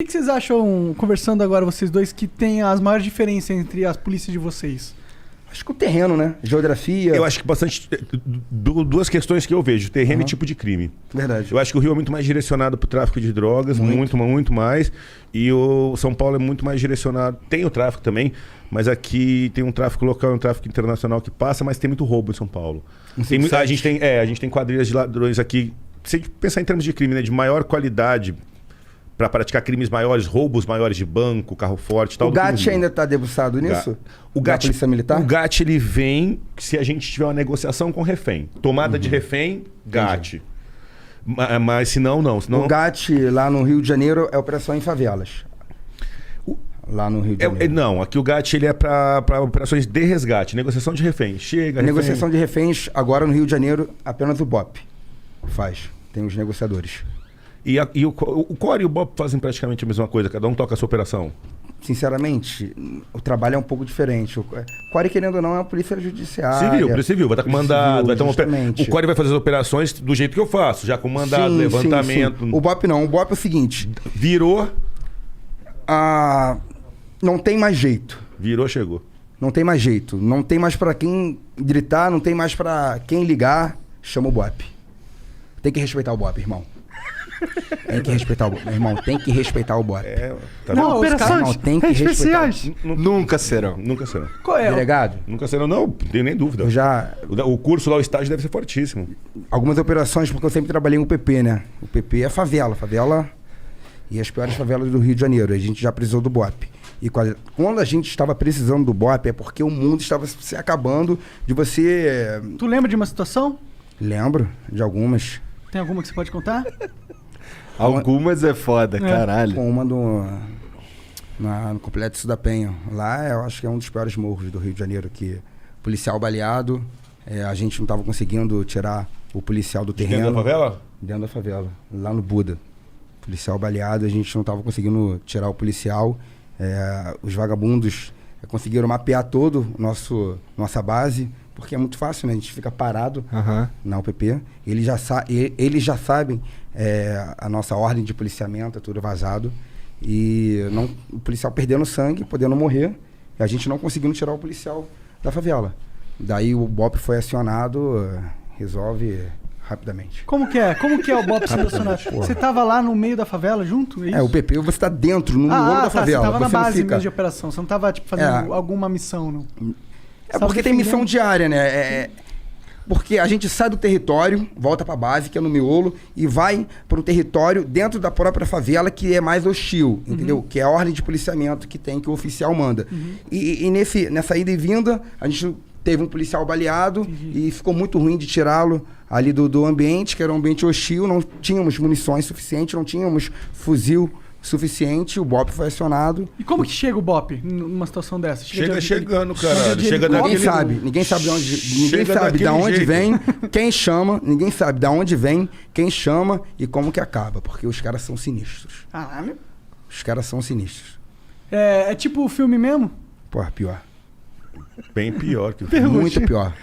O que vocês acham, conversando agora, vocês dois, que tem as maiores diferenças entre as polícias de vocês? Acho que o terreno, né? Geografia. Eu acho que bastante. Duas questões que eu vejo: terreno e tipo de crime. Verdade. Eu acho que o Rio é muito mais direcionado para o tráfico de drogas, muito mais. E o São Paulo é muito mais direcionado. Tem o tráfico também, mas aqui tem um tráfico local e um tráfico internacional que passa, mas tem muito roubo em São Paulo. A gente tem quadrilhas de ladrões aqui. Se a gente pensar em termos de crime, né, de maior qualidade, para praticar crimes maiores, roubos maiores de banco, carro forte e tal. O GAT ainda está debruçado nisso? O GAT, Polícia Militar? O GAT ele vem se a gente tiver uma negociação com refém. Tomada de refém, GAT. Mas se não, não. Senão... O GAT lá no Rio de Janeiro é operação em favelas. Lá no Rio de Janeiro. Não, aqui o GAT ele é para operações de resgate, negociação de refém. Chega, negociação de reféns, agora no Rio de Janeiro, apenas o BOP faz. Tem os negociadores. E o Core e o BOP fazem praticamente a mesma coisa, cada um toca a sua operação? Sinceramente, o trabalho é um pouco diferente. O Core, querendo ou não, é uma polícia judiciária. Civil, vai estar com mandado, vai ter o Core vai fazer as operações do jeito que eu faço, já com mandado, levantamento. Sim. O BOP não, o BOP é o seguinte... Virou? Não tem mais jeito. Virou, chegou. Não tem mais jeito. Não tem mais pra quem gritar, não tem mais pra quem ligar. Chama o BOP. Tem que respeitar o BOP, irmão. Tem que respeitar o BOP. Meu irmão, tem que respeitar o BOP. Não, operações tem que especiais. Nunca serão. Nunca serão. Qual é? Delegado? Nunca serão, não tenho nem dúvida. O curso lá, o estágio deve ser fortíssimo. Algumas operações, porque eu sempre trabalhei em UPP, né? O PP é favela. Favela e as piores favelas do Rio de Janeiro. A gente já precisou do BOP. E quando a gente estava precisando do BOP é porque o mundo estava se acabando de você... Tu lembra de uma situação? Lembro de algumas. Tem alguma que você pode contar? Algumas é foda, caralho. Com uma no Complexo da Penha. Lá eu acho que é um dos piores morros do Rio de Janeiro, que policial baleado, a gente não estava conseguindo tirar o policial do terreno. Dentro da favela? Dentro da favela, lá no Buda. Policial baleado, a gente não estava conseguindo tirar o policial. Os vagabundos conseguiram mapear todo nossa base, porque é muito fácil, né? A gente fica parado na UPP. Eles já sabem a nossa ordem de policiamento, é tudo vazado. E o policial perdendo sangue, podendo morrer, e a gente não conseguindo tirar o policial da favela. Daí o BOP foi acionado, resolve rapidamente. Como que é? Como que é o BOP sendo acionado? Você tava lá no meio da favela junto? É isso? O PP, você tá dentro, no olho da favela. Você tava na base fica... mesmo de operação, você não tava fazendo alguma missão, não? Porque tem missão diária, né? Porque a gente sai do território, volta pra base, que é no miolo, e vai pro território dentro da própria favela, que é mais hostil, entendeu? Que é a ordem de policiamento que o oficial manda. E nessa ida e vinda, a gente teve um policial baleado e ficou muito ruim de tirá-lo ali do ambiente, que era um ambiente hostil, não tínhamos munições suficientes, não tínhamos fuzil suficiente, o BOP foi acionado. E como que chega o BOP numa situação dessa? Chegando, caralho. Ninguém sabe de onde vem, quem chama, ninguém sabe de onde vem, quem chama e como que acaba, porque os caras são sinistros. Caralho. Os caras são sinistros. É tipo o filme mesmo? Porra, pior. Bem pior que o filme. Muito pior.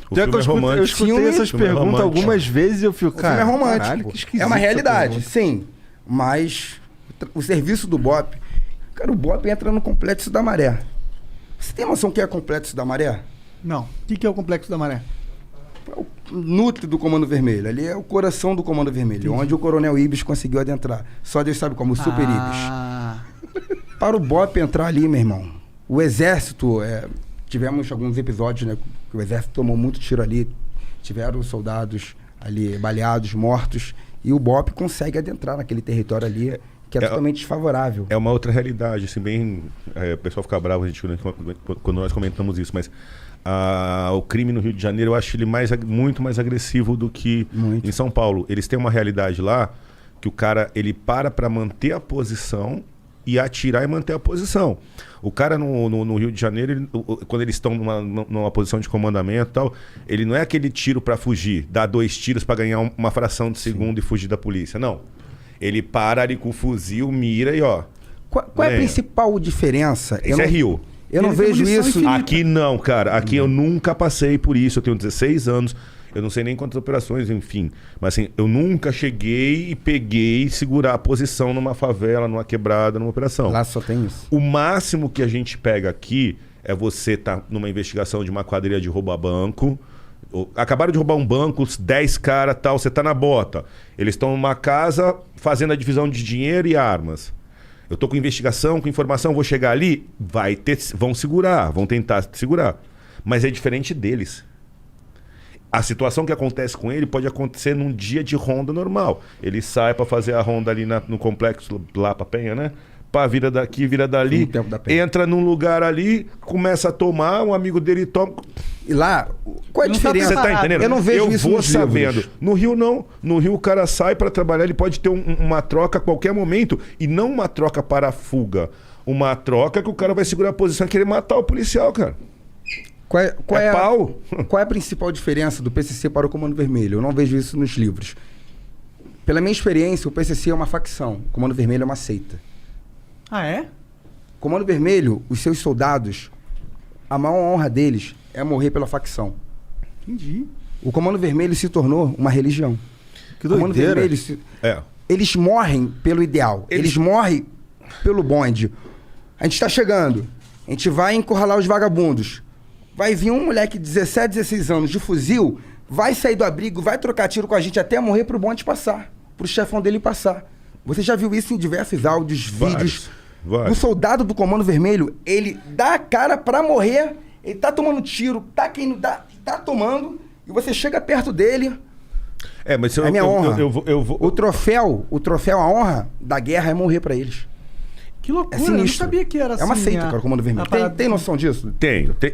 O filme é romântico. Eu escutei essas perguntas algumas vezes e eu fico, cara... O filme é romântico. Caralho, que esquisito. É uma realidade, sim. Mas o serviço do BOP... Cara, o BOP entra no Complexo da Maré. Você tem noção o que é o Complexo da Maré? Não. O que é o Complexo da Maré? É o núcleo do Comando Vermelho. Ali é o coração do Comando Vermelho, onde o Coronel Ibis conseguiu adentrar. Só Deus sabe como, o Super Ibis. Para o BOP entrar ali, meu irmão, o Exército... Tivemos alguns episódios, né? Que o Exército tomou muito tiro ali. Tiveram soldados ali baleados, mortos. E o BOP consegue adentrar naquele território ali, que é totalmente desfavorável. É uma outra realidade, assim, bem... o pessoal fica bravo a gente, quando nós comentamos isso, mas o crime no Rio de Janeiro, eu acho ele muito mais agressivo do que em São Paulo. Eles têm uma realidade lá que o cara, ele para manter a posição e atirar e manter a posição. O cara no Rio de Janeiro, quando eles estão numa posição de comandamento e tal, ele não é aquele tiro para fugir, dá 2 tiros para ganhar uma fração de segundo e fugir da polícia. Não. Ele para ali com o fuzil, mira e ó. Qual é a principal diferença? Isso é Rio. Eu não vejo isso... Aqui não, cara. Aqui eu nunca passei por isso. Eu tenho 16 anos. Eu não sei nem quantas operações, enfim. Mas assim, eu nunca cheguei e peguei segurar a posição numa favela, numa quebrada, numa operação. Lá só tem isso. O máximo que a gente pega aqui é você estar numa investigação de uma quadrilha de roubar banco. Acabaram de roubar um banco, 10 caras, tal, você tá na bota. Eles estão numa casa fazendo a divisão de dinheiro e armas. Eu tô com investigação, com informação, vou chegar ali, vão segurar, vão tentar segurar. Mas é diferente deles. A situação que acontece com ele pode acontecer num dia de ronda normal. Ele sai para fazer a ronda ali no complexo lá pra Penha, né? Pá, vira daqui, vira dali, entra num lugar ali, começa a tomar, um amigo dele toma. E lá, qual é a diferença? Você tá entendendo? Eu não vejo isso vou nos sabendo. livros. No Rio não. No Rio o cara sai para trabalhar, ele pode ter uma troca a qualquer momento. E não uma troca para a fuga. Uma troca que o cara vai segurar a posição e querer matar o policial, cara. Qual é pau. Qual é a principal diferença do PCC para o Comando Vermelho? Eu não vejo isso nos livros. Pela minha experiência, o PCC é uma facção. O Comando Vermelho é uma seita. Ah, é? O Comando Vermelho, os seus soldados, a maior honra deles é morrer pela facção. Entendi. O Comando Vermelho se tornou uma religião. Que o Comando doideira. Vermelho É. Eles morrem pelo ideal. Eles morrem pelo bonde. A gente está chegando. A gente vai encurralar os vagabundos. Vai vir um moleque de 17, 16 anos de fuzil, vai sair do abrigo, vai trocar tiro com a gente até morrer pro bonde passar. Pro chefão dele passar. Você já viu isso em diversos áudios, vídeos. Vários. O soldado do Comando Vermelho, ele dá a cara pra morrer, ele tá tomando tiro, tá quem tá tomando, e você chega perto dele. É, mas É minha honra. eu vou... O troféu, a honra da guerra é morrer pra eles. Que loucura, É sinistro. eu não sabia que era assim. É uma seita, cara, o Comando Vermelho. Tem noção disso?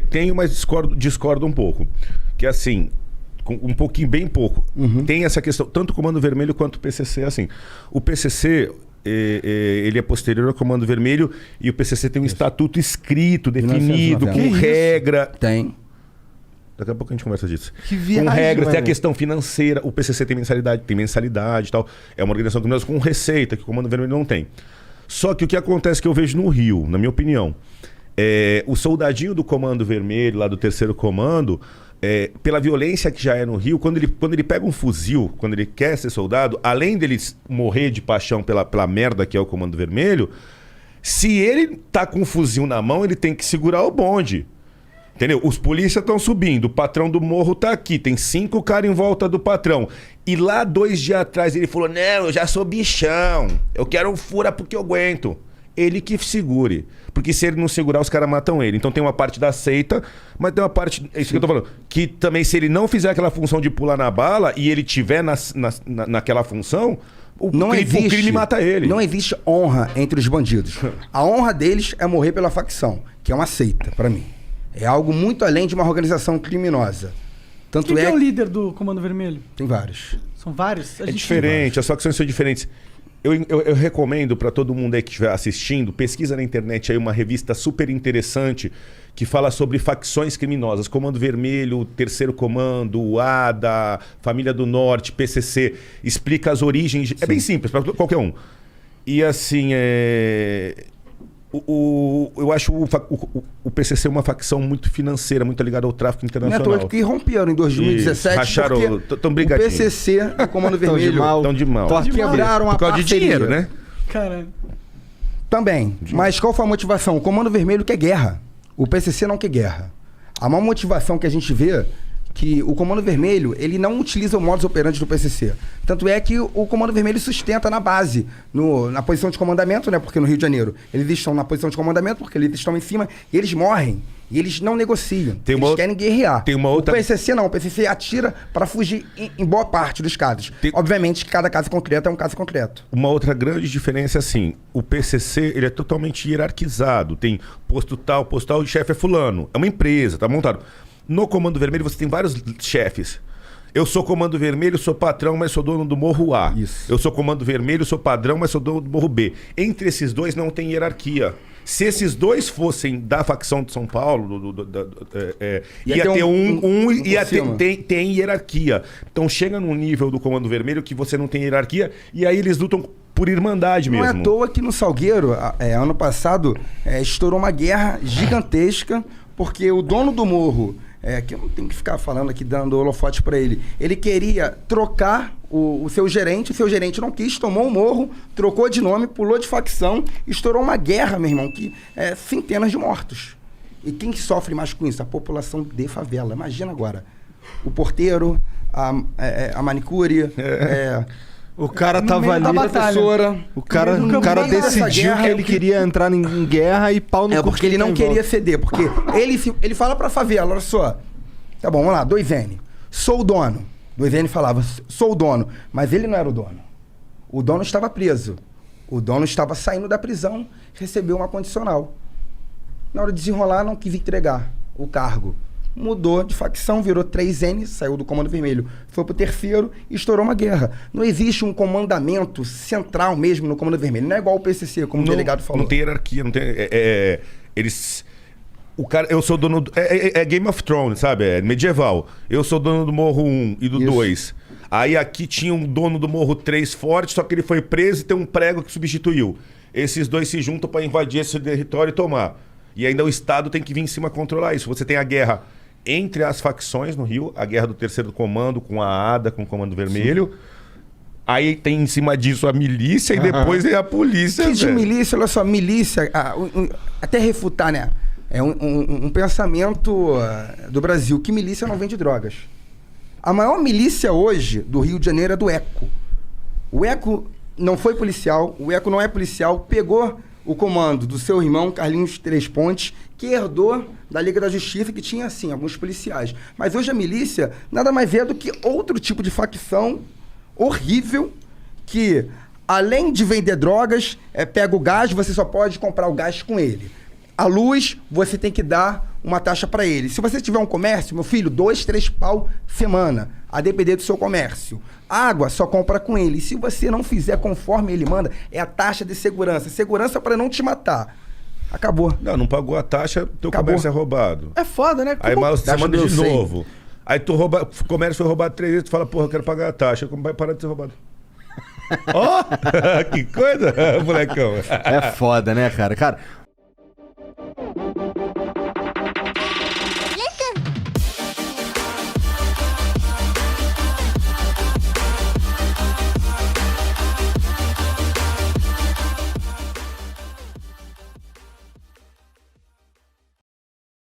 Tenho, mas discordo um pouco. Que assim, um pouquinho, bem pouco. Tem essa questão, tanto o Comando Vermelho quanto o PCC, assim. O PCC, ele é posterior ao Comando Vermelho e o PCC tem um estatuto escrito, definido, 1990. com regra. Tem. Daqui a pouco a gente conversa disso. Que viagem, com regras, tem a velho. questão financeira. O PCC tem mensalidade e tal. É uma organização criminosa com receita, que o Comando Vermelho não tem. Só que o que acontece que eu vejo no Rio, na minha opinião, o soldadinho do Comando Vermelho, lá do 3º Comando, pela violência que já é no Rio, quando ele pega um fuzil, quando ele quer ser soldado, além dele morrer de paixão pela merda que é o Comando Vermelho, se ele tá com um fuzil na mão, ele tem que segurar o bonde. Entendeu? Os polícias estão subindo, o patrão do morro tá aqui, tem 5 caras em volta do patrão. E lá 2 dias atrás ele falou, não, eu já sou bichão, eu quero um fura porque eu aguento. Ele que segure. Porque se ele não segurar, os caras matam ele. Então tem uma parte da seita, mas tem uma parte, é isso que eu tô falando, que também se ele não fizer aquela função de pular na bala e ele tiver naquela função, o crime mata ele. Não existe honra entre os bandidos. A honra deles é morrer pela facção, que é uma seita, pra mim. É algo muito além de uma organização criminosa. Tanto Quem que é o líder do Comando Vermelho? Tem vários. São vários? É diferente, as facções são diferentes. Eu recomendo para todo mundo aí que estiver assistindo, pesquisa na internet aí uma revista super interessante que fala sobre facções criminosas. Comando Vermelho, 3º Comando, o ADA, Família do Norte, PCC. Explica as origens. Sim. É bem simples, para qualquer um. E assim, eu acho o PCC uma facção muito financeira, muito ligada ao tráfico internacional. Não é que romperam em 2017. Racharam, estão brigadinhos. O PCC, o Comando Vermelho, Estão de mal. quebraram a Por causa de parceria. dinheiro, né? Caralho. Também. Mas qual foi a motivação? O Comando Vermelho quer guerra. O PCC não quer guerra. A maior motivação que a gente vê que o Comando Vermelho, ele não utiliza o modus operandi do PCC. Tanto é que o Comando Vermelho sustenta na base, na posição de comandamento, né? Porque no Rio de Janeiro eles estão na posição de comandamento, porque eles estão em cima e eles morrem. E eles não negociam. Eles querem guerrear. Tem uma outra... O PCC não. O PCC atira para fugir em boa parte dos casos. Obviamente que cada caso concreto é um caso concreto. Uma outra grande diferença é assim, o PCC ele é totalmente hierarquizado. Tem posto tal, o chefe é fulano. É uma empresa, tá montado. No Comando Vermelho você tem vários chefes. Eu sou Comando Vermelho, sou patrão, mas sou dono do Morro A. Isso. Eu sou Comando Vermelho, sou padrão, mas sou dono do Morro B. Entre esses dois não tem hierarquia. Se esses dois fossem da facção de São Paulo, ia ter tem hierarquia. Então chega num nível do Comando Vermelho que você não tem hierarquia e aí eles lutam por irmandade mesmo. Não é à toa que no Salgueiro, ano passado, estourou uma guerra gigantesca porque o dono do morro que eu não tenho que ficar falando aqui, dando holofote para ele. Ele queria trocar o seu gerente não quis, tomou um morro, trocou de nome, pulou de facção, estourou uma guerra, meu irmão, que centenas de mortos. E quem sofre mais com isso? A população de favela. Imagina agora. O porteiro, a manicure, o cara tava ali, professora. O cara decidiu que ele queria entrar em guerra e pau no cu. Porque ele não queria ceder. Porque ele fala pra favela, olha só. Tá bom, vamos lá, 2N. Sou o dono. 2N falava, sou o dono. Mas ele não era o dono. O dono estava preso. O dono estava saindo da prisão, recebeu uma condicional. Na hora de desenrolar, não quis entregar o cargo. Mudou de facção, virou 3N, saiu do Comando Vermelho, foi pro terceiro e estourou uma guerra. Não existe um comandamento central mesmo no Comando Vermelho. Não é igual o PCC, como o delegado falou. Não tem hierarquia, não tem... eles... O cara, eu sou dono... É Game of Thrones, sabe? É medieval. Eu sou dono do Morro 1 e do 2. Aí aqui tinha um dono do Morro 3 forte, só que ele foi preso e tem um prego que substituiu. Esses dois se juntam para invadir esse território e tomar. E ainda o Estado tem que vir em cima controlar isso. Você tem a guerra entre as facções no Rio, a guerra do terceiro comando com a ADA, com o Comando Vermelho. Sim. Aí tem em cima disso a milícia e depois é a polícia. Que de milícia, olha só, milícia, até refutar, né? É um pensamento do Brasil, que milícia não vende drogas. A maior milícia hoje do Rio de Janeiro é do ECO. O ECO não foi policial, o ECO não é policial, pegou o comando do seu irmão, Carlinhos Três Pontes, que herdou da Liga da Justiça, que tinha, assim, alguns policiais. Mas hoje a milícia nada mais é do que outro tipo de facção horrível, que, além de vender drogas, pega o gás, você só pode comprar o gás com ele. A luz, você tem que dar uma taxa para ele. Se você tiver um comércio, meu filho, 2, 3 pau semana, a depender do seu comércio. Água, só compra com ele. E se você não fizer conforme ele manda, é a taxa de segurança. Segurança para não te matar. Acabou. Não pagou a taxa, teu comércio é roubado. É foda, né? Aí você manda de novo. Aí tu rouba, o comércio foi roubado 3 vezes, tu fala, porra, eu quero pagar a taxa. Como vai parar de ser roubado? Ó, que coisa, molecão. É foda, né, cara? Cara,